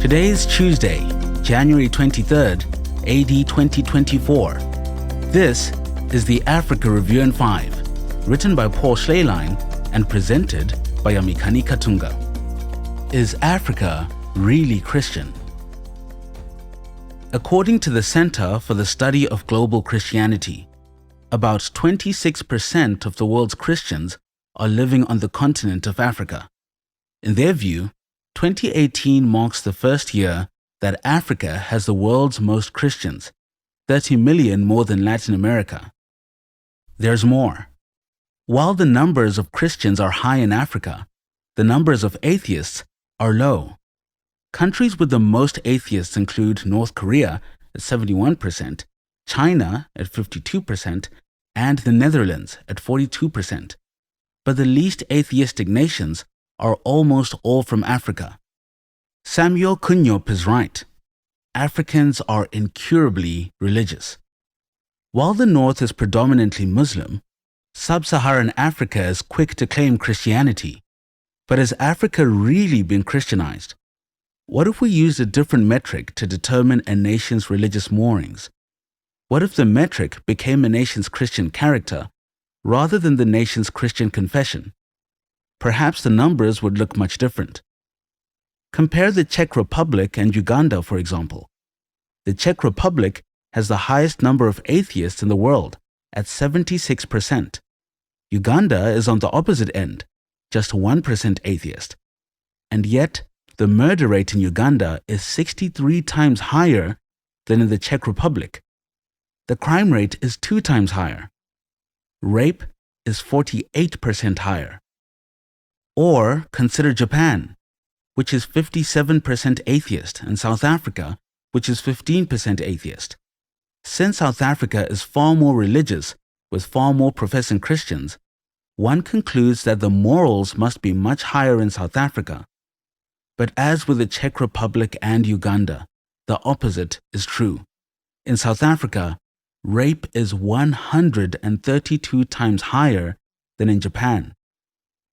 Today is Tuesday, January 23rd, AD 2024. This is the Africa Review in 5, written by Paul Schleierlein and presented by Amikani Katunga. Is Africa really Christian? According to the Center for the Study of Global Christianity, about 26% of the world's Christians are living on the continent of Africa. In their view, 2018 marks the first year that Africa has the world's most Christians, 30 million more than Latin America. There's more. While the numbers of Christians are high in Africa, the numbers of atheists are low. Countries with the most atheists include North Korea at 71%, China at 52%, and the Netherlands at 42%. But the least atheistic nations are almost all from Africa. Samuel Kunyop is right. Africans are incurably religious. While the North is predominantly Muslim, Sub-Saharan Africa is quick to claim Christianity. But has Africa really been Christianized? What if we used a different metric to determine a nation's religious moorings? What if the metric became a nation's Christian character rather than the nation's Christian confession? Perhaps the numbers would look much different. Compare the Czech Republic and Uganda, for example. The Czech Republic has the highest number of atheists in the world, at 76%. Uganda is on the opposite end, just 1% atheist. And yet, the murder rate in Uganda is 63 times higher than in the Czech Republic. The crime rate is 2 times higher. Rape is 48% higher. Or consider Japan, which is 57% atheist, and South Africa, which is 15% atheist. Since South Africa is far more religious, with far more professing Christians, one concludes that the morals must be much higher in South Africa. But as with the Czech Republic and Uganda, the opposite is true. In South Africa, rape is 132 times higher than in Japan.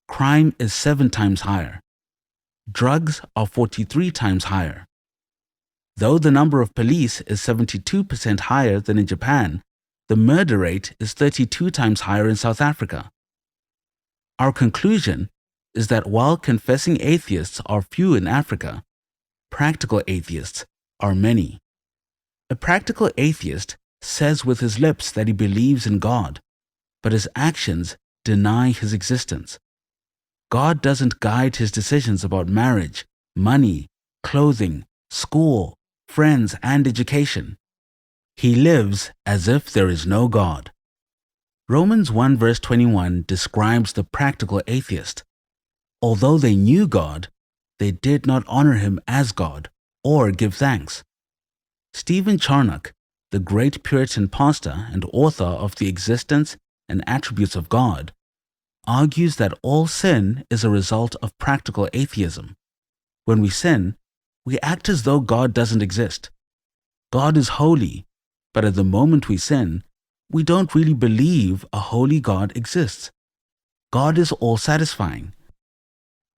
Crime is 7 times higher. Drugs are 43 times higher. Though the number of police is 72% higher than in Japan, the murder rate is 32 times higher in South Africa. Our conclusion is that while confessing atheists are few in Africa, practical atheists are many. A practical atheist says with his lips that he believes in God, but his actions deny his existence. God doesn't guide his decisions about marriage, money, clothing, school, friends, and education. He lives as if there is no God. Romans 1 verse 21 describes the practical atheist. Although they knew God, they did not honor him as God or give thanks. Stephen Charnock, the great Puritan pastor and author of The Existence and Attributes of God, argues that all sin is a result of practical atheism. When we sin, we act as though God doesn't exist. God is holy, but at the moment we sin, we don't really believe a holy God exists. God is all-satisfying.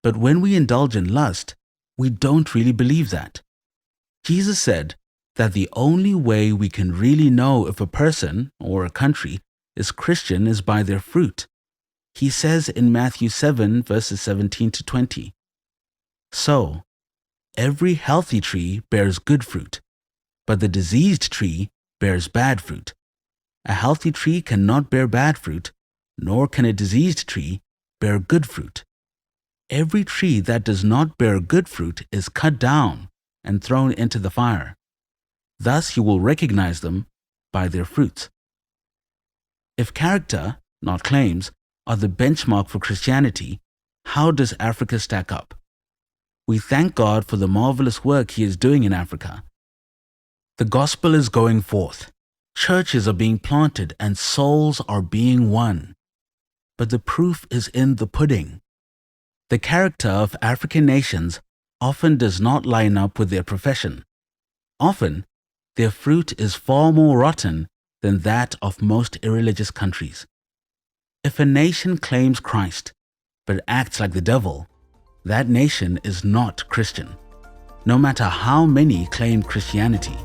But when we indulge in lust, we don't really believe that. Jesus said that the only way we can really know if a person or a country is Christian is by their fruit. He says in Matthew 7 verses 17 to 20, "So, every healthy tree bears good fruit, but the diseased tree bears bad fruit. A healthy tree cannot bear bad fruit, nor can a diseased tree bear good fruit. Every tree that does not bear good fruit is cut down and thrown into the fire. Thus you will recognize them by their fruits." If character, not claims, are the benchmark for Christianity, how does Africa stack up? We thank God for the marvelous work He is doing in Africa. The gospel is going forth. Churches are being planted and souls are being won. But the proof is in the pudding. The character of African nations often does not line up with their profession. Often, their fruit is far more rotten than that of most irreligious countries. If a nation claims Christ, but acts like the devil, that nation is not Christian. no matter how many claimed Christianity.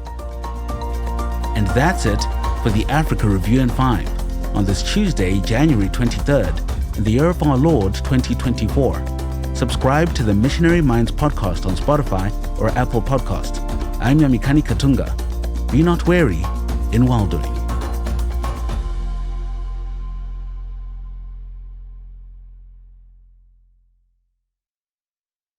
And that's it for the Africa Review in 5 on this Tuesday, January 23rd, in the year of our Lord 2024. Subscribe to the Missionary Minds podcast on Spotify or Apple Podcasts. I'm Yamikani Katunga. Be not weary in well-doing.